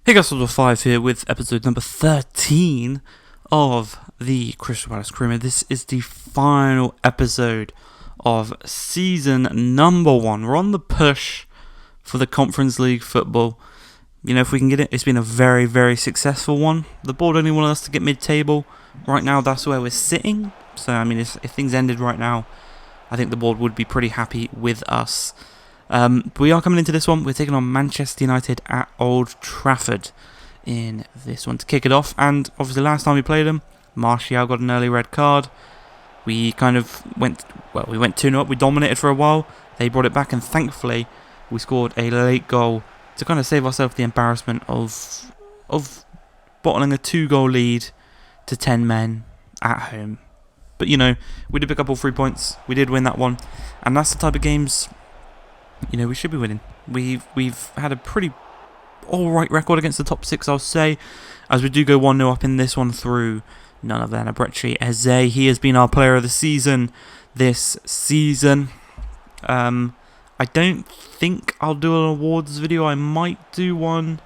Hey guys, Soldier 5 here with episode number 13 of the Crystal Palace Crewman. This is the final episode of season number 1. We're on the push for the Conference League football. You know, if we can get it, it's been a very, very successful one. The board only wanted us to get mid-table. Right now, that's where we're sitting. So, I mean, if things ended right now, I think the board would be pretty happy with us. We are coming into this one. We're taking on Manchester United at Old Trafford in this one to kick it off. And obviously last time we played them, Martial got an early red card. We kind of went 2-0 up. We dominated for a while. They brought it back, and thankfully we scored a late goal to kind of save ourselves the embarrassment of bottling a 2-goal lead to 10 men at home. But you know, we did pick up all 3 points. We did win that one, and that's the type of games, you know, we should be winning. We've had a pretty alright record against the top 6, I'll say, as we do go 1-0 up in this one through none other than Eze. He has been our player of the season this season. I don't think I'll do an awards video. I might do one.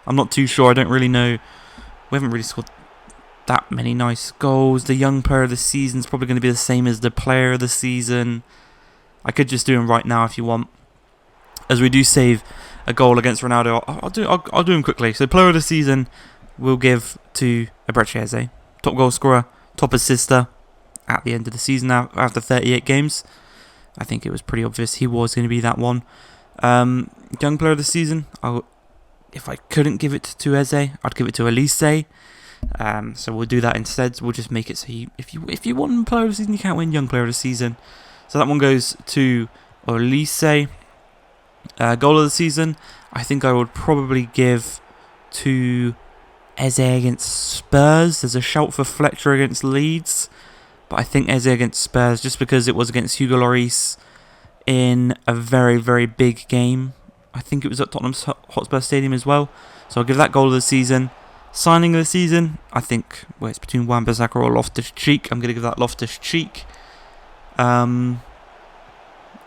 I'm not too sure. I don't really know. We haven't really scored that many nice goals. The young player of the season is probably going to be the same as the player of the season. I could just do him right now if you want, as we do save a goal against Ronaldo. I'll do him quickly. So player of the season we'll give to Eze. Top goal scorer, top assister at the end of the season now after 38 games. I think it was pretty obvious he was going to be that one. Young player of the season, if I couldn't give it to Eze, I'd give it to Elise. So we'll do that instead. We'll just make it so if you want player of the season, you can't win young player of the season. So that one goes to Elise. Goal of the season, I think I would probably give to Eze against Spurs. There's a shout for Fletcher against Leeds, but I think Eze against Spurs, just because it was against Hugo Lloris in a very, very big game. I think it was at Tottenham Hotspur Stadium as well. So I'll give that goal of the season. Signing of the season, I think, it's between Wan-Bissaka or Loftus-Cheek. I'm going to give that Loftus-Cheek.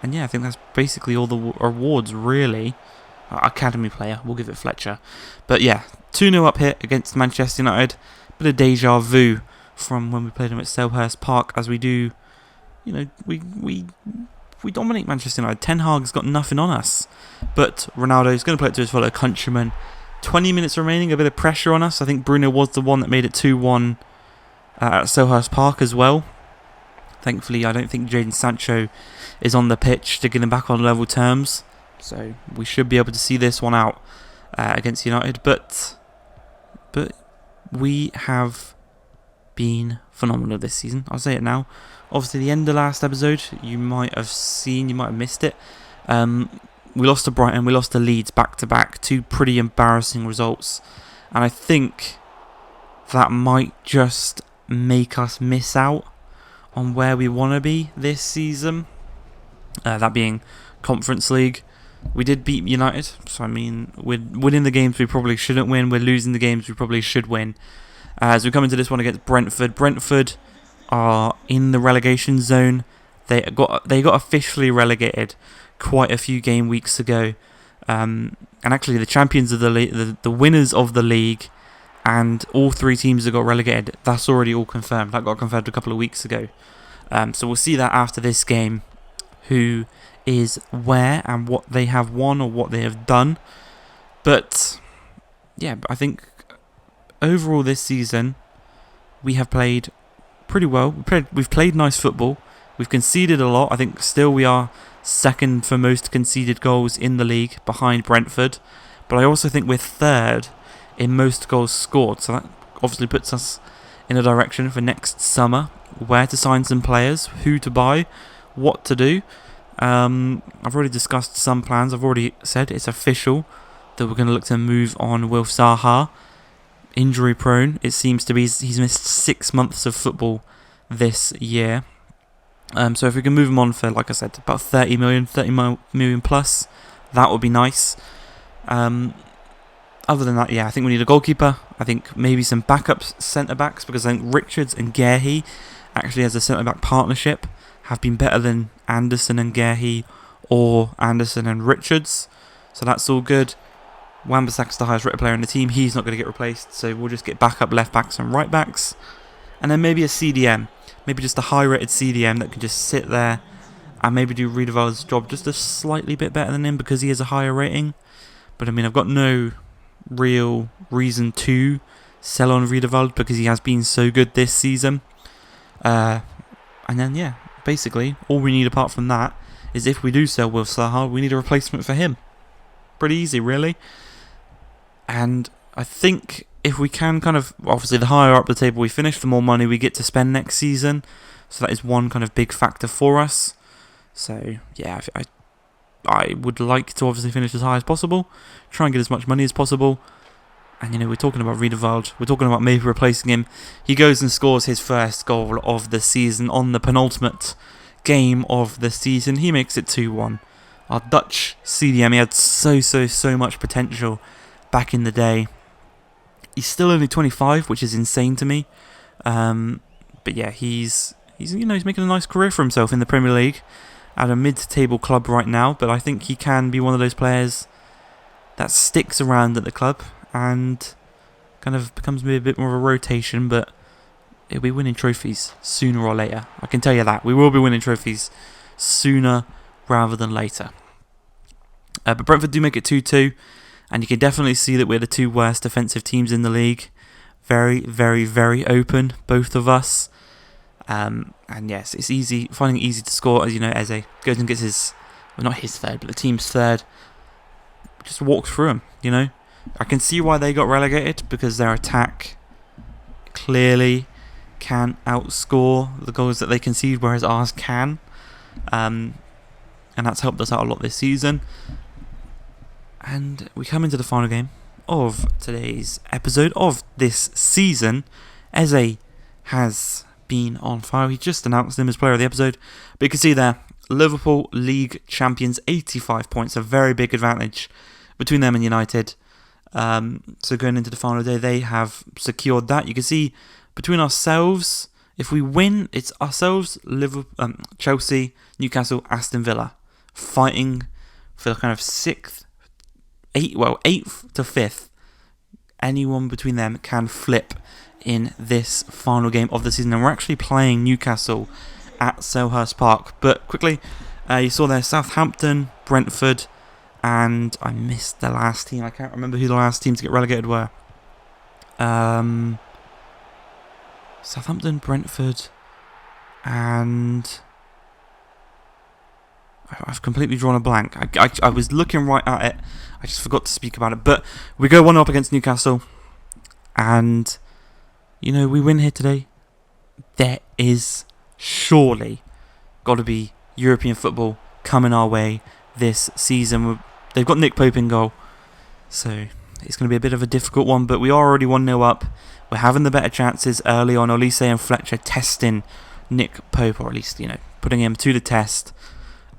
And yeah, I think that's basically all the awards, really. Academy player, we'll give it Fletcher. But yeah, 2-0 up here against Manchester United. Bit of deja vu from when we played them at Selhurst Park, as we do, you know, we dominate Manchester United. Ten Hag's got nothing on us. But Ronaldo's going to play it to his fellow countryman. 20 minutes remaining, a bit of pressure on us. I think Bruno was the one that made it 2-1 at Selhurst Park as well. Thankfully, I don't think Jadon Sancho is on the pitch to get him back on level terms. So we should be able to see this one out against United. But we have been phenomenal this season. I'll say it now. Obviously, the end of last episode, you might have missed it. We lost to Brighton, we lost to Leeds back-to-back. 2 pretty embarrassing results. And I think that might just make us miss out on where we want to be this season, that being Conference League. We did beat United, so I mean, we're winning the games we probably shouldn't win, we're losing the games we probably should win. As we come into this one against Brentford, Brentford are in the relegation zone. They got officially relegated quite a few game weeks ago, and actually the champions of the league, the winners of the league, and all 3 teams that got relegated, that's already all confirmed. That got confirmed a couple of weeks ago. So we'll see that after this game, who is where and what they have won or what they have done. But yeah, I think overall this season we have played pretty well. We've played nice football. We've conceded a lot. I think still we are second for most conceded goals in the league, behind Brentford. But I also think we're third in most goals scored, so that obviously puts us in a direction for next summer, where to sign some players, who to buy, what to do. I've already discussed some plans. I've already said it's official that we're going to look to move on Wilf Zaha. Injury prone, it seems to be. He's missed 6 months of football this year. So if we can move him on for, like I said, about 30 million plus, that would be nice. Other than that, yeah, I think we need a goalkeeper. I think maybe some backup centre-backs, because I think Richards and Guehi, actually as a centre-back partnership, have been better than Anderson and Guehi or Anderson and Richards. So that's all good. Wan-Bissaka's the highest rated player in the team. He's not going to get replaced, so we'll just get backup left backs and right backs. And then maybe a CDM. Maybe just a high rated CDM that can just sit there and maybe do Riedewald's job just a slightly bit better than him because he has a higher rating. But I mean, I've got no real reason to sell on Riedewald because he has been so good this season. And then, yeah, basically, all we need apart from that is if we do sell Will Zaha, we need a replacement for him. Pretty easy, really. And I think if we can kind of, obviously the higher up the table we finish, the more money we get to spend next season. So that is one kind of big factor for us. So, yeah, I would like to obviously finish as high as possible, try and get as much money as possible. And, you know, we're talking about Riedewald, we're talking about maybe replacing him. He goes and scores his first goal of the season on the penultimate game of the season. He makes it 2-1. Our Dutch CDM, he had so much potential back in the day. He's still only 25, which is insane to me. But yeah, he's making a nice career for himself in the Premier League at a mid-table club right now. But I think he can be one of those players that sticks around at the club and kind of becomes maybe a bit more of a rotation. But he'll be winning trophies sooner or later. I can tell you that. We will be winning trophies sooner rather than later. But Brentford do make it 2-2. And you can definitely see that we're the two worst defensive teams in the league. Very open, both of us. And yes, it's finding it easy to score. As you know, Eze goes and gets his, well, not his third, but the team's third. Just walks through him, you know. I can see why they got relegated, because their attack clearly can outscore the goals that they concede, whereas ours can. And that's helped us out a lot this season. And we come into the final game of today's episode of this season. Eze has been on fire. He just announced him as player of the episode. But you can see there, Liverpool League champions, 85 points. A very big advantage between them and United. So going into the final day, they have secured that. You can see between ourselves, if we win, it's ourselves, Liverpool, Chelsea, Newcastle, Aston Villa, fighting for the kind of 8th to 5th. Anyone between them can flip in this final game of the season. And we're actually playing Newcastle at Selhurst Park. But quickly, you saw there Southampton, Brentford, and I missed the last team. I can't remember who the last team to get relegated were. Southampton, Brentford, and I've completely drawn a blank. I was looking right at it. I just forgot to speak about it. But we go 1-up against Newcastle. And, you know, we win here today. There is surely got to be European football coming our way this season. They've got Nick Pope in goal. So it's going to be a bit of a difficult one. But we are already 1-0 up. We're having the better chances early on. Olise and Fletcher testing Nick Pope. Or at least, you know, putting him to the test.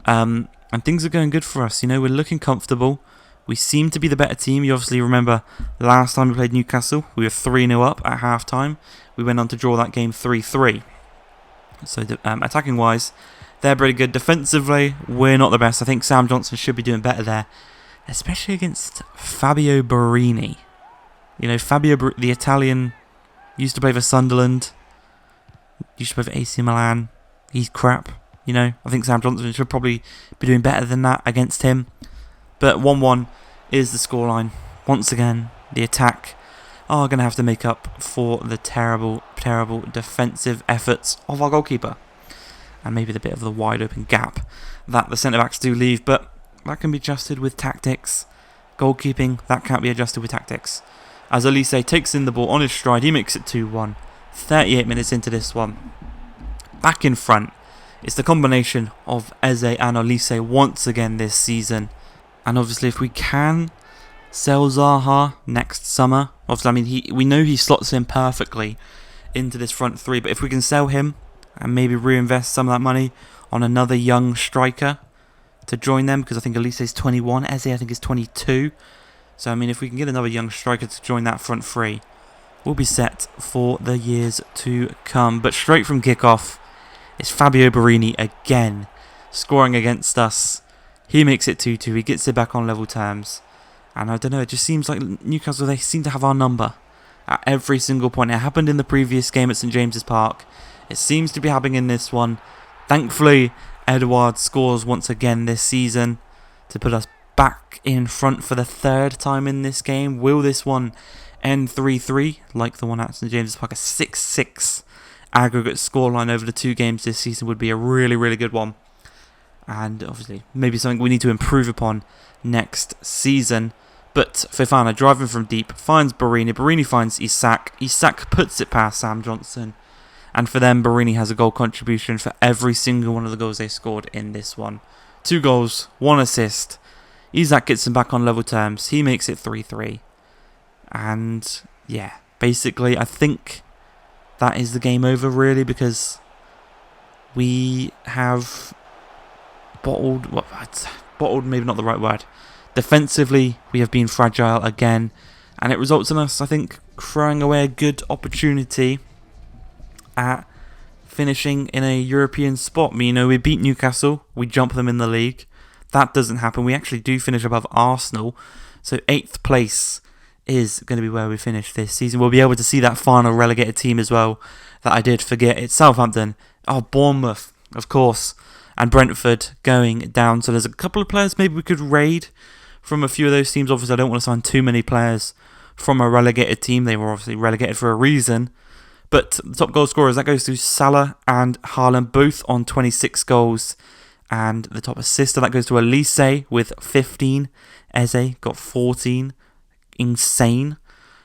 And things are going good for us. You know, we're looking comfortable. We seem to be the better team. You obviously remember last time we played Newcastle, we were 3-0 up at half-time. We went on to draw that game 3-3. So attacking-wise, they're pretty good. Defensively, we're not the best. I think Sam Johnson should be doing better there, especially against Fabio Borini. You know, the Italian, used to play for Sunderland, used to play for AC Milan. He's crap. You know, I think Sam Johnson should probably be doing better than that against him. But 1-1 is the scoreline. Once again, the attack are going to have to make up for the terrible defensive efforts of our goalkeeper. And maybe the bit of the wide open gap that the centre-backs do leave. But that can be adjusted with tactics. Goalkeeping, that can't be adjusted with tactics. As Olise takes in the ball on his stride, he makes it 2-1. 38 minutes into this one. Back in front. It's the combination of Eze and Olise once again this season. And obviously if we can sell Zaha next summer, obviously I mean we know he slots in perfectly into this front three, but if we can sell him and maybe reinvest some of that money on another young striker to join them, because I think Olise is 21, Eze I think is 22. So I mean if we can get another young striker to join that front three, we'll be set for the years to come. But straight from kickoff, it's Fabio Borini again, scoring against us. He makes it 2-2. He gets it back on level terms. And I don't know, it just seems like Newcastle, they seem to have our number at every single point. It happened in the previous game at St James's Park. It seems to be happening in this one. Thankfully, Edouard scores once again this season to put us back in front for the third time in this game. Will this one end 3-3 like the one at St James's Park? A 6-6 aggregate scoreline over the 2 games this season would be a really, really good one. And obviously, maybe something we need to improve upon next season. But Fofana, driving from deep, finds Barini. Barini finds Isak. Isak puts it past Sam Johnson. And for them, Barini has a goal contribution for every single one of the goals they scored in this one. 2 goals, 1 assist. Isak gets them back on level terms. He makes it 3-3. And yeah, basically, I think that is the game over, really, because we have bottled, maybe not the right word. Defensively, we have been fragile again, and it results in us, I think, throwing away a good opportunity at finishing in a European spot. We beat Newcastle, we jump them in the league. That doesn't happen. We actually do finish above Arsenal, so 8th place is going to be where we finish this season. We'll be able to see that final relegated team as well that I did forget. It's Southampton, Bournemouth, of course, and Brentford going down. So there's a couple of players maybe we could raid from a few of those teams. Obviously, I don't want to sign too many players from a relegated team. They were obviously relegated for a reason. But the top goal scorers, that goes to Salah and Haaland, both on 26 goals. And the top assister, that goes to Elise with 15. Eze got 14. Insane.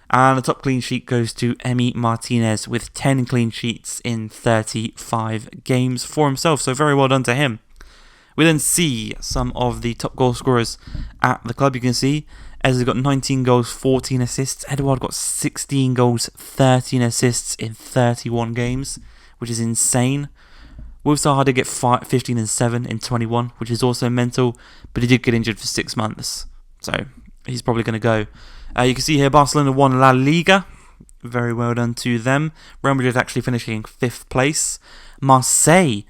And the top clean sheet goes to Emi Martinez with 10 clean sheets in 35 games for himself. So very well done to him. We then see some of the top goal scorers at the club. You can see Eze got 19 goals, 14 assists. Edouard got 16 goals, 13 assists in 31 games, which is insane. Will Zaha did get 15 and 7 in 21, which is also mental, but he did get injured for 6 months. So he's probably going to go. You can see here Barcelona won La Liga. Very well done to them. Real Madrid actually finishing in 5th place. Marseille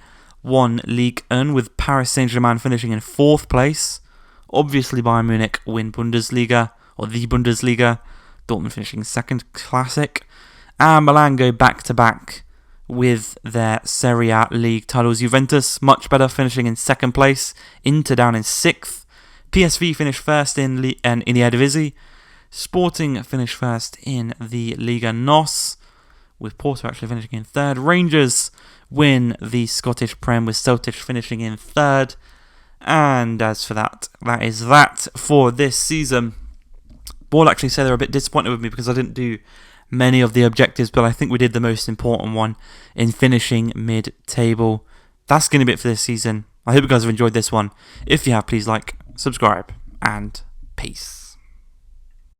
won Ligue 1 with Paris Saint-Germain finishing in 4th place. Obviously Bayern Munich win Bundesliga, or the Bundesliga. Dortmund finishing 2nd, classic. And Milan go back-to-back with their Serie A league titles. Juventus, much better, finishing in 2nd place. Inter down in 6th. PSV finished 1st in the Eredivisie. Sporting finished 1st in the Liga NOS, with Porto actually finishing in 3rd. Rangers win the Scottish Prem, with Celtic finishing in 3rd. And as for that is that for this season. Ball actually say they're a bit disappointed with me because I didn't do many of the objectives, but I think we did the most important one in finishing mid-table. That's going to be it for this season. I hope you guys have enjoyed this one. If you have, please like, subscribe, and peace.